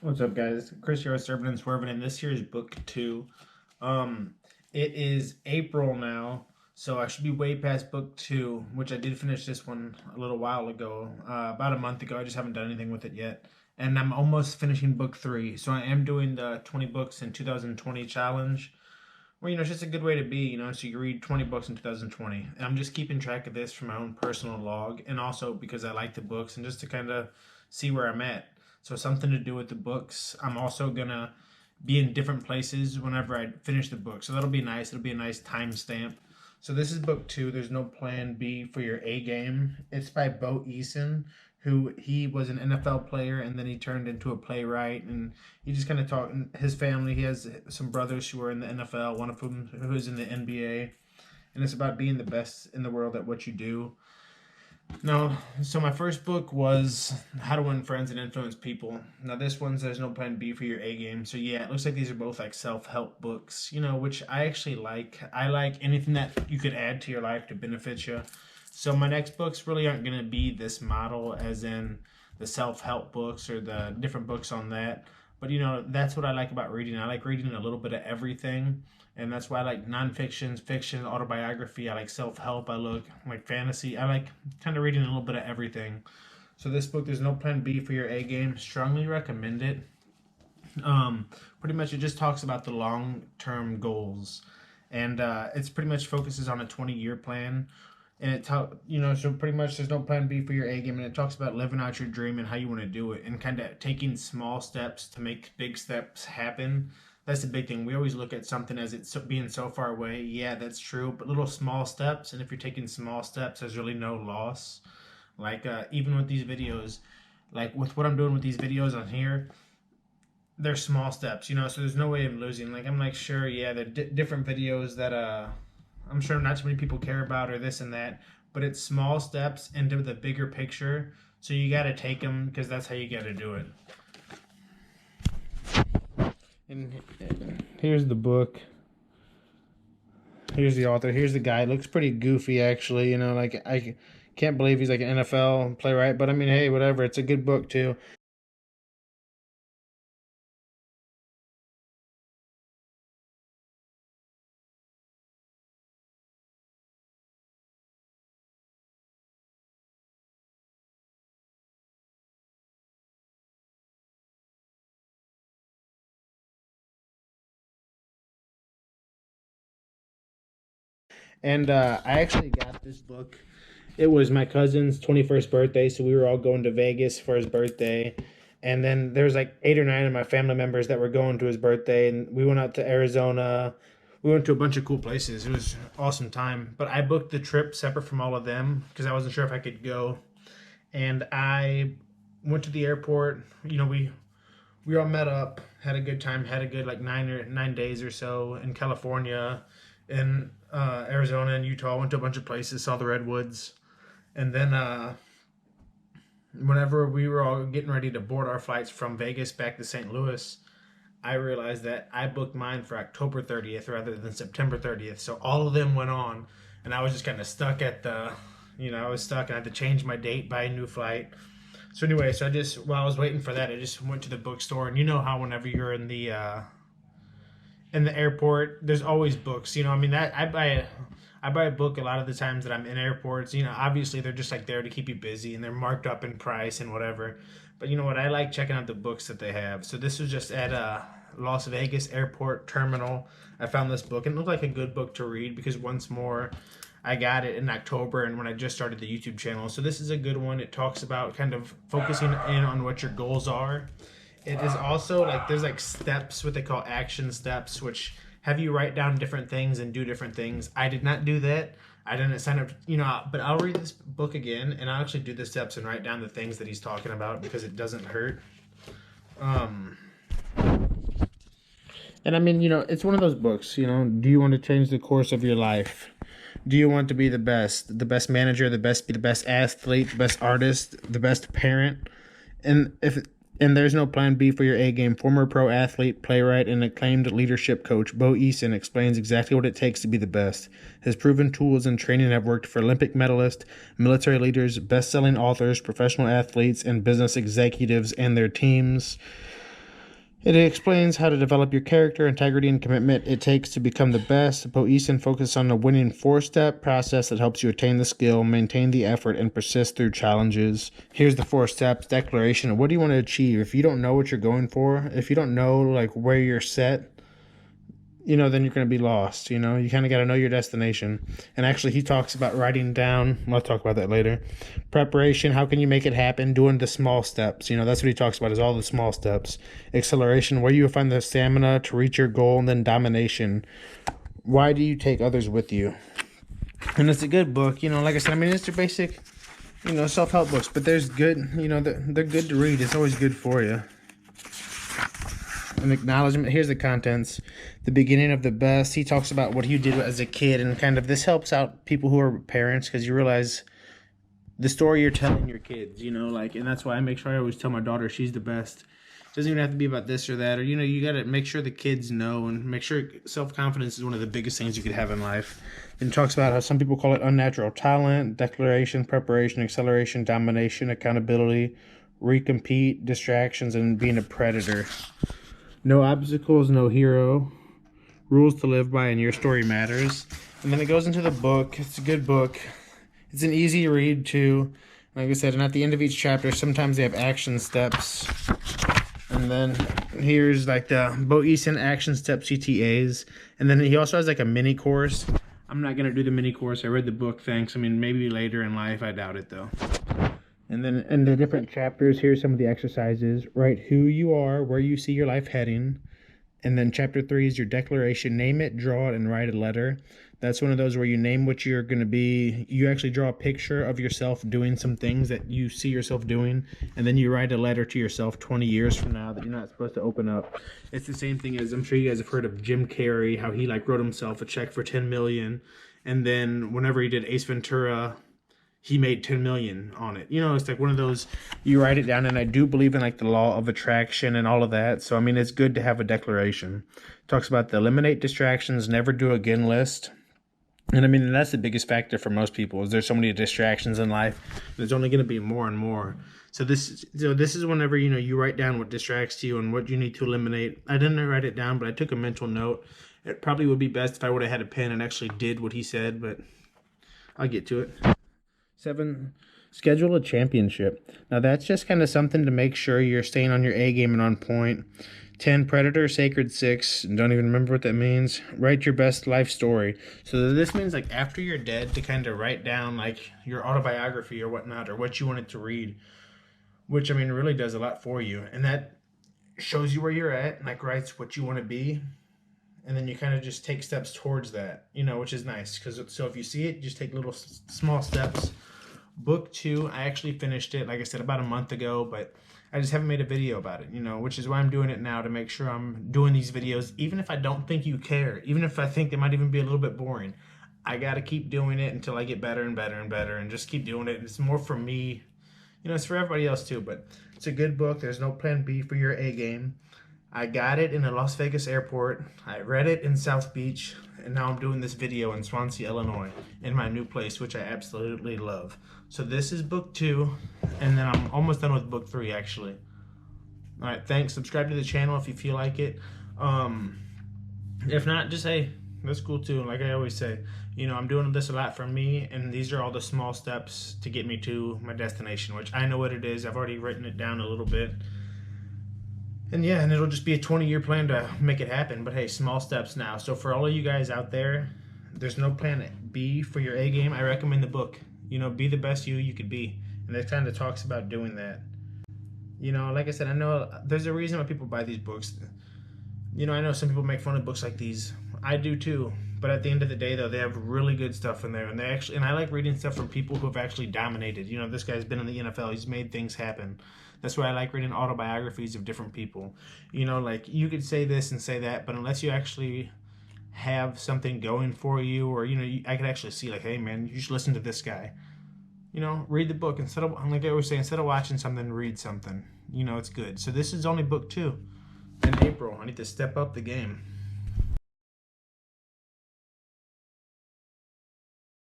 What's up, guys? Chris here, Serving and Swerving, and this here is book two. Um, it is April now, so I should be way past book two, which I did finish this one a little while ago, about a month ago. I just haven't done anything with it yet, and I'm almost finishing book three. So I am doing the 20 books in 2020 challenge. Well, it's just a good way to be, so you read 20 books in 2020. And I'm just keeping track of this for my own personal log and also because I like the books and just to kind of see where I'm at. So, something to do with the books. I'm also going to be in different places whenever I finish the book. So, that'll be nice. It'll be a nice timestamp. So, this is book two. There's no plan B for your A game. It's by Bo Eason, who he was an NFL player and then he turned into a playwright, and he just kind of talked his family. He has some brothers who are in the NFL, one of whom who is in the NBA, and it's about being the best in the world at what you do. No, so my first book was How to Win Friends and Influence People. Now this one says no plan B for your A game. So yeah, it looks like these are both like self-help books, which I actually like. I like anything that you could add to your life to benefit you. So my next books really aren't going to be this model as in the self-help books or the different books on that. But that's what I like about reading. I like reading a little bit of everything, and that's why I like nonfiction, fiction, autobiography. I like self-help. I like fantasy. I like kind of reading a little bit of everything. So this book, there's no plan B for your A game. Strongly recommend it. Pretty much it just talks about the long-term goals, and it's pretty much focuses on a 20-year plan. And so pretty much there's no plan B for your A game, and it talks about living out your dream and how you want to do it, and kind of taking small steps to make big steps happen. That's the big thing. We always look at something as it's being so far away. Yeah, that's true, but little small steps, and if you're taking small steps, there's really no loss. Like even with these videos, like with what I'm doing with these videos on here, they're small steps, so there's no way of losing. Like I'm like, sure, yeah, they're different videos that I'm sure not too many people care about or this and that, but it's small steps into the bigger picture. So you got to take them because that's how you got to do it. And here's the book. Here's the author. Here's the guy. It looks pretty goofy, actually. Like I can't believe he's like an NFL playwright, but I mean, hey, whatever. It's a good book too. And I actually got this book. It was my cousin's 21st birthday, so we were all going to Vegas for his birthday. And then there was like 8 or 9 of my family members that were going to his birthday, and we went out to Arizona. We went to a bunch of cool places. It was an awesome time. But I booked the trip separate from all of them because I wasn't sure if I could go. And I went to the airport. We all met up, had a good time, had a good like 9 days or so in California, in Arizona and Utah. Went to a bunch of places, saw the redwoods, and then whenever we were all getting ready to board our flights from Vegas back to St. Louis, I realized that I booked mine for October 30th rather than September 30th. So all of them went on, and I was just kind of stuck at I was stuck and I had to change my date, buy a new flight. So anyway, while I was waiting for that, I just went to the bookstore, and you know how whenever you're in the airport, there's always books. I mean that I buy a book a lot of the times that I'm in airports. Obviously they're just like there to keep you busy and they're marked up in price and whatever. But you know what? I like checking out the books that they have. So this was just at Las Vegas Airport Terminal. I found this book and it looked like a good book to read because once more, I got it in October and when I just started the YouTube channel. So this is a good one. It talks about kind of focusing in on what your goals are. It is also like there's like steps, what they call action steps, which have you write down different things and do different things. I did not do that. I didn't sign up, but I'll read this book again and I'll actually do the steps and write down the things that he's talking about because it doesn't hurt. Um, and I mean, it's one of those books, do you want to change the course of your life? Do you want to be the best manager, the best athlete, the best artist, the best parent? And if and there's no plan B for your A game. Former pro athlete, playwright, and acclaimed leadership coach Bo Eason explains exactly what it takes to be the best. His proven tools and training have worked for Olympic medalists, military leaders, best-selling authors, professional athletes, and business executives and their teams. It explains how to develop your character, integrity, and commitment it takes to become the best. Bo Eason focuses on a winning 4-step process that helps you attain the skill, maintain the effort, and persist through challenges. Here's the 4 steps. Declaration. What do you want to achieve? If you don't know what you're going for, if you don't know like where you're set, then you're going to be lost. You kind of got to know your destination. And actually, he talks about writing down. I'll talk about that later. Preparation. How can you make it happen? Doing the small steps. That's what he talks about, is all the small steps. Acceleration. Where you find the stamina to reach your goal. And then domination. Why do you take others with you? And it's a good book. Like I said, it's your basic, self-help books. But there's good, they're good to read. It's always good for you. An acknowledgement. Here's the contents. The beginning of the best. He talks about what he did as a kid, and kind of this helps out people who are parents, because you realize the story you're telling your kids, and that's why I make sure I always tell my daughter she's the best. It doesn't even have to be about this or that, or you got to make sure the kids know, and make sure self-confidence is one of the biggest things you could have in life. Then talks about how some people call it unnatural talent, declaration, preparation, acceleration, domination, accountability, recompete, distractions, and being a predator. No obstacles, no hero. Rules to live by, and your story matters. And then it goes into the book. It's a good book. It's an easy read too. Like I said, and at the end of each chapter, sometimes they have action steps. And then here's like the Bo Eason action step CTAs. And then he also has like a mini course. I'm not going to do the mini course. I read the book, thanks. Maybe later in life. I doubt it though. And then in the different chapters, here's some of the exercises. Write who you are, where you see your life heading. And then chapter 3 is your declaration. Name it, draw it, and write a letter. That's one of those where you name what you're going to be. You actually draw a picture of yourself doing some things that you see yourself doing. And then you write a letter to yourself 20 years from now that you're not supposed to open up. It's the same thing as, I'm sure you guys have heard of Jim Carrey, how he wrote himself a check for $10 million. And then whenever he did Ace Ventura, he made 10 million on it. It's like one of those, you write it down, and I do believe in the law of attraction and all of that. So, it's good to have a declaration. It talks about the eliminate distractions, never do again list. And that's the biggest factor for most people, is there's so many distractions in life. There's only going to be more and more. So this is whenever, you write down what distracts you and what you need to eliminate. I didn't write it down, but I took a mental note. It probably would be best if I would have had a pen and actually did what he said, but I'll get to it. 7, schedule a championship. Now that's just kind of something to make sure you're staying on your A game and on point. 10, predator, sacred 6. Don't even remember what that means. Write your best life story. So this means after you're dead, to kind of write down your autobiography or whatnot, or what you wanted to read, which really does a lot for you. And that shows you where you're at, writes what you want to be. And then you kind of just take steps towards that, which is nice. So if you see it, just take little small steps. Book 2, I actually finished it, like I said, about a month ago, but I just haven't made a video about it, which is why I'm doing it now, to make sure I'm doing these videos, even if I don't think you care, even if I think they might even be a little bit boring. I got to keep doing it until I get better and better and better, and just keep doing it. It's more for me, it's for everybody else too, but it's a good book. There's no plan B for your A game. I got it in a Las Vegas airport. I read it in South Beach, and now I'm doing this video in Swansea, Illinois, in my new place, which I absolutely love. So this is book 2, and then I'm almost done with book 3, actually. All right, thanks. Subscribe to the channel if you feel like it. If not, just hey, that's cool too. Like I always say, I'm doing this a lot for me, and these are all the small steps to get me to my destination, which I know what it is. I've already written it down a little bit. And yeah, and it'll just be a 20-year plan to make it happen. But hey, small steps now. So for all of you guys out there, there's no plan B for your A game. I recommend the book. Be the best you could be. And it kind of talks about doing that. Like I said, I know there's a reason why people buy these books. I know some people make fun of books like these. I do too. But at the end of the day, though, they have really good stuff in there. And I like reading stuff from people who have actually dominated. This guy's been in the NFL. He's made things happen. That's why I like reading autobiographies of different people. You could say this and say that, but unless you actually have something going for you, or, I could actually see hey, man, you should listen to this guy. Read the book. Instead of, like I always say, instead of watching something, read something. It's good. So this is only book 2 in April. I need to step up the game.